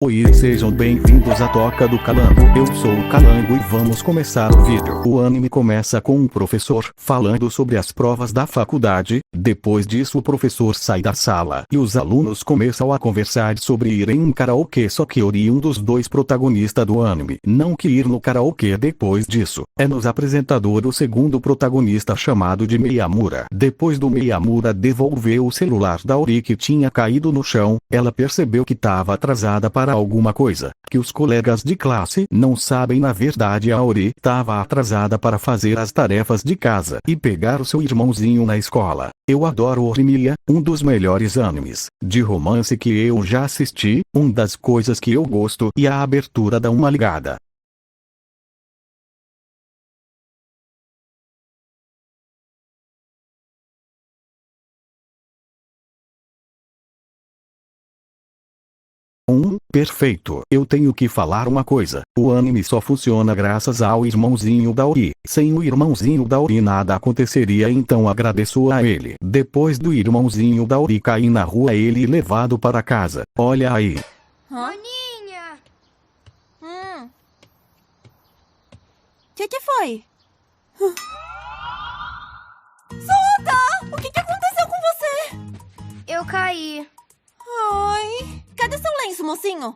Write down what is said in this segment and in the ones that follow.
Oi, sejam bem-vindos à Toca do Calango. Eu sou o Calango e vamos começar o vídeo. O anime começa com um professor falando sobre as provas da faculdade. Depois disso o professor sai da sala e os alunos começam a conversar sobre ir em um karaokê, só que Ori, um dos dois protagonistas do anime, não quer ir no karaokê. Depois disso, é-nos apresentador o segundo protagonista chamado de Miyamura. Depois do Miyamura devolver o celular da Ori que tinha caído no chão, ela percebeu que estava atrasada para alguma coisa, que os colegas de classe não sabem. Na verdade, a Ori estava atrasada para fazer as tarefas de casa e pegar o seu irmãozinho na escola. Eu adoro Horimiya, um dos melhores animes de romance que eu já assisti, uma das coisas que eu gosto e a abertura dá uma ligada. Perfeito. Eu tenho que falar uma coisa. O anime só funciona graças ao irmãozinho da Ori. Sem o irmãozinho da Ori nada aconteceria, então agradeço a ele. Depois do irmãozinho da Ori cair na rua, ele levado para casa. Olha aí. Roninha! Que foi? Solta! O que aconteceu com você? Eu caí. Ai, cadê seu lenço, mocinho?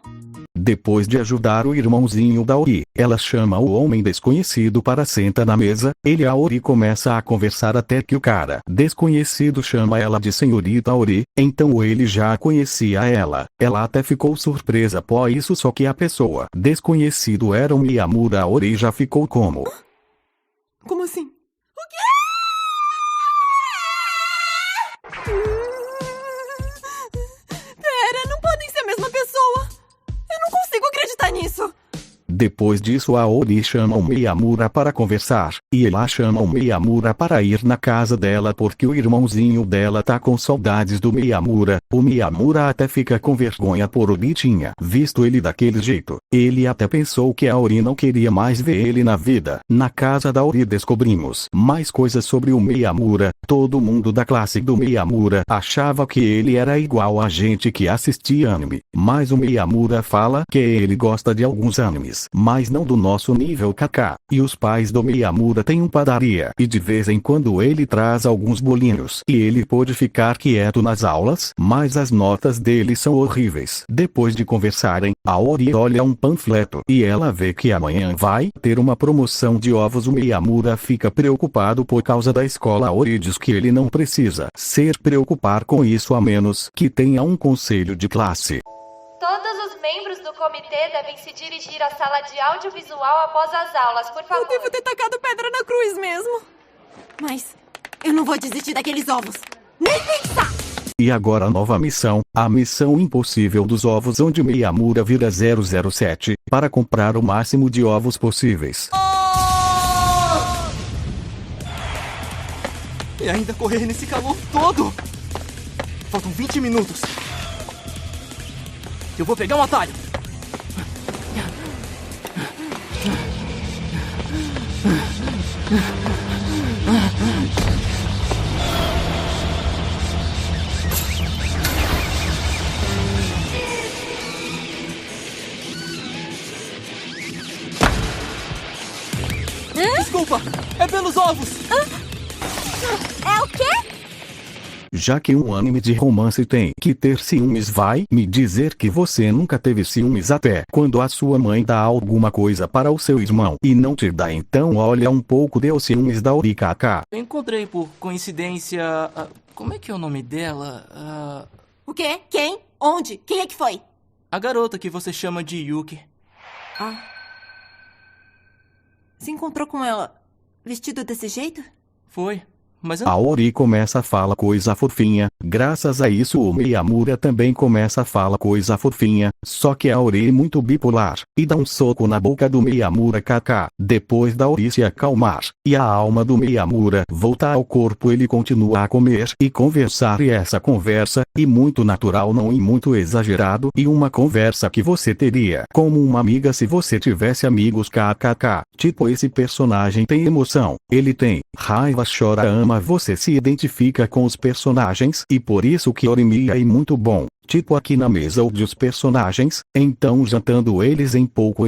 Depois de ajudar o irmãozinho da Ori, ela chama o homem desconhecido para sentar na mesa. Ele e a Ori começa a conversar até que o cara desconhecido chama ela de senhorita Ori. Então ele já conhecia ela. Ela até ficou surpresa após isso, só que a pessoa desconhecido era o Miyamura. A Ori já ficou como? Como assim? O quê? Pera, não podem ser a mesma pessoa. Eu não consigo acreditar nisso. Depois disso a Ori chama o Miyamura para conversar, e ela chama o Miyamura para ir na casa dela porque o irmãozinho dela tá com saudades do Miyamura. O Miyamura até fica com vergonha por Ori tinha visto ele daquele jeito. Ele até pensou que a Ori não queria mais ver ele na vida. Na casa da Ori descobrimos mais coisas sobre o Miyamura. Todo mundo da classe do Miyamura achava que ele era igual a gente que assistia anime, mas o Miyamura fala que ele gosta de alguns animes, mas não do nosso nível KK. E os pais do Miyamura têm uma padaria e de vez em quando ele traz alguns bolinhos e ele pode ficar quieto nas aulas, mas as notas dele são horríveis. Depois de conversarem, a Ori olha um panfleto e ela vê que amanhã vai ter uma promoção de ovos. O Miyamura fica preocupado por causa da escola. A Ori diz que ele não precisa se preocupar com isso a menos que tenha um conselho de classe. Todos os membros do comitê devem se dirigir à sala de audiovisual após as aulas, por favor. Eu devo ter tacado pedra na cruz mesmo. Mas eu não vou desistir daqueles ovos. Nem pensar! E agora a nova missão, a missão impossível dos ovos, onde Miyamura vira 007 para comprar o máximo de ovos possíveis. E ainda correr nesse calor todo! Faltam 20 minutos. Eu vou pegar um atalho. Desculpa, é pelos ovos. É o quê? Já que um anime de romance tem que ter ciúmes, vai me dizer que você nunca teve ciúmes até quando a sua mãe dá alguma coisa para o seu irmão e não te dá. Então olha um pouco de os ciúmes da Ori KK. Eu encontrei por coincidência... como é que é o nome dela? O quê? Quem? Onde? Quem é que foi? A garota que você chama de Yuki. Se encontrou com ela vestido desse jeito? Foi. Mas eu... A Ori começa a falar coisa fofinha. Graças a isso o Miyamura também começa a falar coisa fofinha. Só que a Ori é muito bipolar e dá um soco na boca do Miyamura KK. Depois da Ori se acalmar e a alma do Miyamura voltar ao corpo, ele continua a comer e conversar, e essa conversa é muito natural, não é muito exagerado, e uma conversa que você teria como uma amiga se você tivesse amigos KKK. Tipo, esse personagem tem emoção, ele tem raiva, chora, ama, você se identifica com os personagens e por isso que Horimiya é muito bom. tipo aqui na mesa onde os personagens, então jantando eles em pouco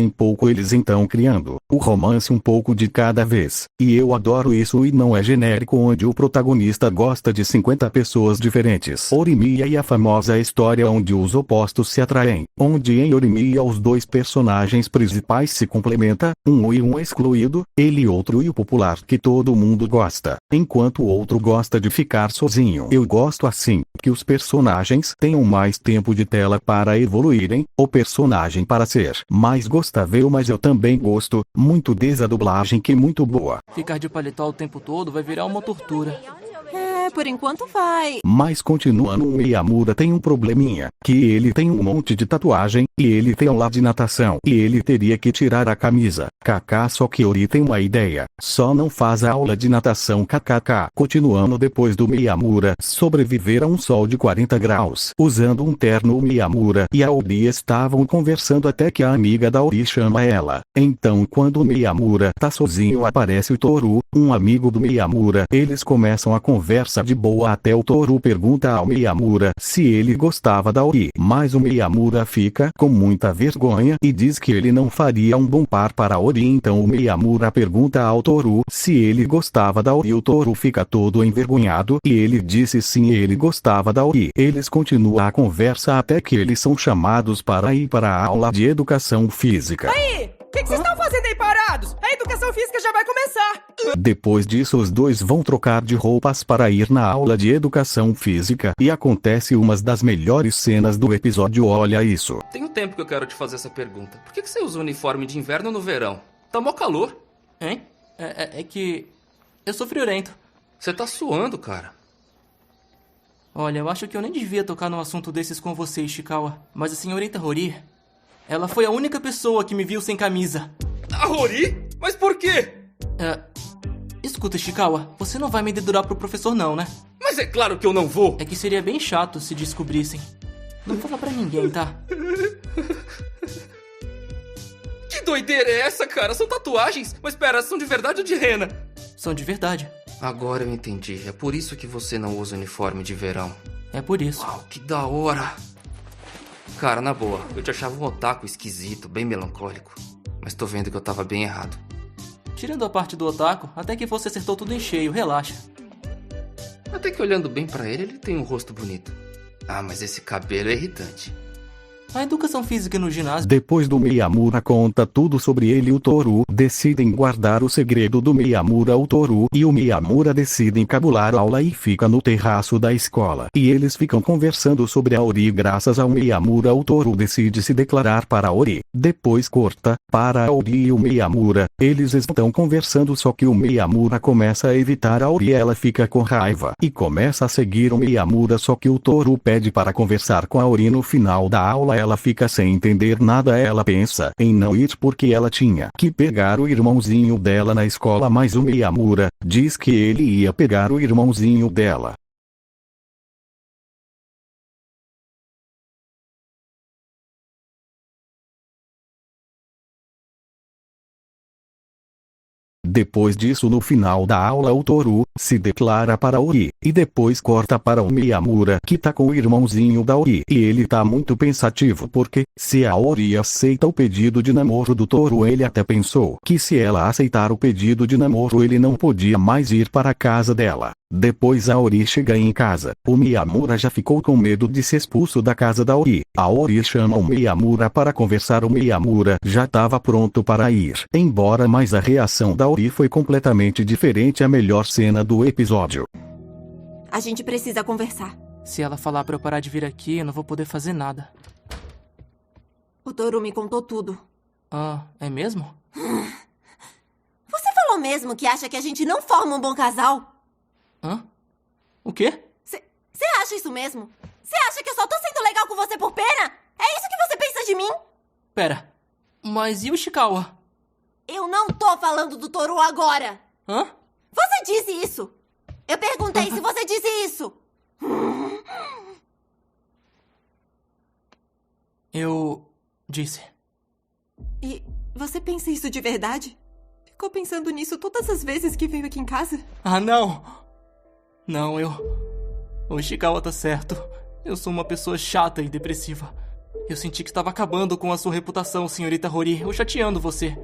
eles então criando o romance um pouco de cada vez. E eu adoro isso e não é genérico onde o protagonista gosta de 50 pessoas diferentes. Orimiya e a famosa história onde os opostos se atraem, onde em Orimiya os dois personagens principais se complementam, um e um excluído, ele e outro e o popular que todo mundo gosta, enquanto o outro gosta de ficar sozinho. Eu gosto assim, que os personagens tenham mais tempo de tela para evoluírem, o personagem para ser mais gostável, mas eu também gosto muito dessa dublagem que é muito boa. Ficar de paletó o tempo todo vai virar uma tortura. Por enquanto vai. Mas continuando, o Miyamura tem um probleminha, que ele tem um monte de tatuagem, e ele tem aula de natação, e ele teria que tirar a camisa, kkk. Só que Ori tem uma ideia, só não faz a aula de natação, kkk. Continuando, depois do Miyamura sobreviver a um sol de 40 graus, usando um terno, o Miyamura e a Ori estavam conversando até que a amiga da Ori chama ela. Então quando o Miyamura tá sozinho aparece o Toru, um amigo do Miyamura. Eles começam a conversa de boa até o Toru pergunta ao Miyamura se ele gostava da Ori, mas o Miyamura fica com muita vergonha e diz que ele não faria um bom par para a Ori. Então o Miyamura pergunta ao Toru se ele gostava da Ori. O Toru fica todo envergonhado e ele disse sim, ele gostava da Ori. Eles continuam a conversa até que eles são chamados para ir para a aula de educação física. Aí, o que vocês estão fazendo aí parados? A educação física já vai começar. Depois disso os dois vão trocar de roupas para ir na aula de educação física e acontece uma das melhores cenas do episódio. Olha isso. Tem um tempo que eu quero te fazer essa pergunta. Por que você usa uniforme de inverno no verão? Tá mó calor. Hein? É que eu sou friorento. Você tá suando, cara. Olha, eu acho que eu nem devia tocar num assunto desses com você, Ishikawa. Mas a senhorita Hori, ela foi a única pessoa que me viu sem camisa. A Hori? Mas por quê? Escuta, Ishikawa, você não vai me dedurar pro professor não, né? Mas é claro que eu não vou. É que seria bem chato se descobrissem. Não fala pra ninguém, tá? Que doideira é essa, cara? São tatuagens? Mas pera, são de verdade ou de rena? São de verdade. Agora eu entendi. É por isso que você não usa uniforme de verão. É por isso. Uau, que da hora. Cara, na boa, eu te achava um otaku esquisito, bem melancólico. Mas tô vendo que eu tava bem errado. Tirando a parte do otaku, até que você acertou tudo em cheio, relaxa. Até que olhando bem pra ele, ele tem um rosto bonito. Ah, mas esse cabelo é irritante. A educação física no ginásio... Depois do Miyamura conta tudo sobre ele e o Toru decidem guardar o segredo do Miyamura. O Toru e o Miyamura decidem cabular a aula e fica no terraço da escola. E eles ficam conversando sobre a Ori. Graças ao Miyamura o Toru decide se declarar para a Ori. Depois corta para a Ori e o Miyamura. Eles estão conversando, só que o Miyamura começa a evitar a Ori. Ela fica com raiva e começa a seguir o Miyamura, só que o Toru pede para conversar com a Ori. No final da aula ela fica sem entender nada. Ela pensa em não ir porque ela tinha que pegar o irmãozinho dela na escola, mas o Miyamura diz que ele ia pegar o irmãozinho dela. Depois disso, no final da aula, o Toru se declara para a Ori, e depois corta para o Miyamura, que tá com o irmãozinho da Ori, e ele tá muito pensativo porque, se a Ori aceita o pedido de namoro do Toru, ele até pensou que se ela aceitar o pedido de namoro ele não podia mais ir para a casa dela. Depois a Ori chega em casa, o Miyamura já ficou com medo de ser expulso da casa da Ori. A Ori chama o Miyamura para conversar. O Miyamura já estava pronto para ir embora, mas a reação da Ori foi completamente diferente. A melhor cena do episódio. A gente precisa conversar. Se ela falar pra eu parar de vir aqui, eu não vou poder fazer nada. O Toru me contou tudo. Ah, é mesmo? Você falou mesmo que acha que a gente não forma um bom casal? Hã? O quê? Você acha isso mesmo? Você acha que eu só tô sendo legal com você por pena? É isso que você pensa de mim? Pera, mas e o Ishikawa? Eu não tô falando do Toru agora. Hã? Você disse isso. Eu perguntei se você disse isso. Eu disse. E você pensa isso de verdade? Ficou pensando nisso todas as vezes que veio aqui em casa? Ah, não! Não, o Ishikawa tá certo. Eu sou uma pessoa chata e depressiva. Eu senti que estava acabando com a sua reputação, senhorita Rory, ou chateando você.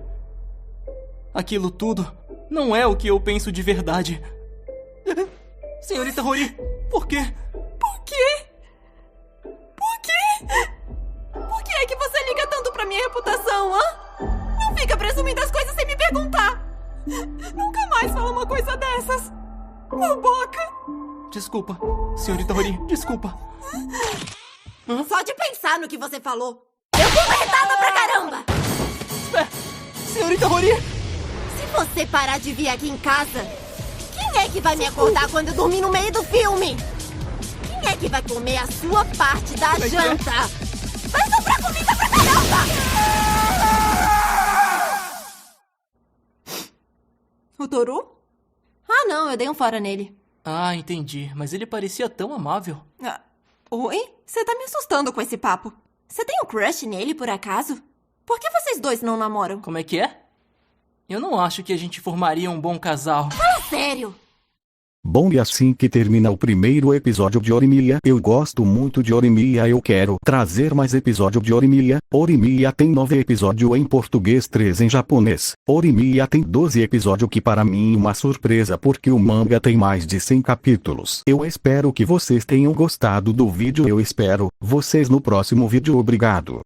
Aquilo tudo não é o que eu penso de verdade. Senhorita Rory, por quê? Por quê? Por quê? Por que é que você liga tanto pra minha reputação, hã? Não fica presumindo as coisas sem me perguntar. Nunca mais fala uma coisa dessas. Boboca. Desculpa, senhorita Rory, desculpa. Só de pensar no que você falou, eu fico irritada pra caramba. Senhorita Rory! Se você parar de vir aqui em casa, quem é que vai me acordar quando eu dormir no meio do filme? Quem é que vai comer a sua parte da janta? Vai sobrar comida pra caramba! O Toru? Ah, não, eu dei um fora nele. Ah, entendi. Mas ele parecia tão amável. Oi? Você tá me assustando com esse papo. Você tem um crush nele, por acaso? Por que vocês dois não namoram? Como é que é? Eu não acho que a gente formaria um bom casal. Fala sério! Bom, e assim que termina o primeiro episódio de Horimiya. Eu gosto muito de Horimiya, eu quero trazer mais episódio de Horimiya. Horimiya tem 9 episódios em português, 3 em japonês. Horimiya tem 12 episódios, que para mim é uma surpresa porque o manga tem mais de 100 capítulos. Eu espero que vocês tenham gostado do vídeo. Eu espero vocês no próximo vídeo. Obrigado.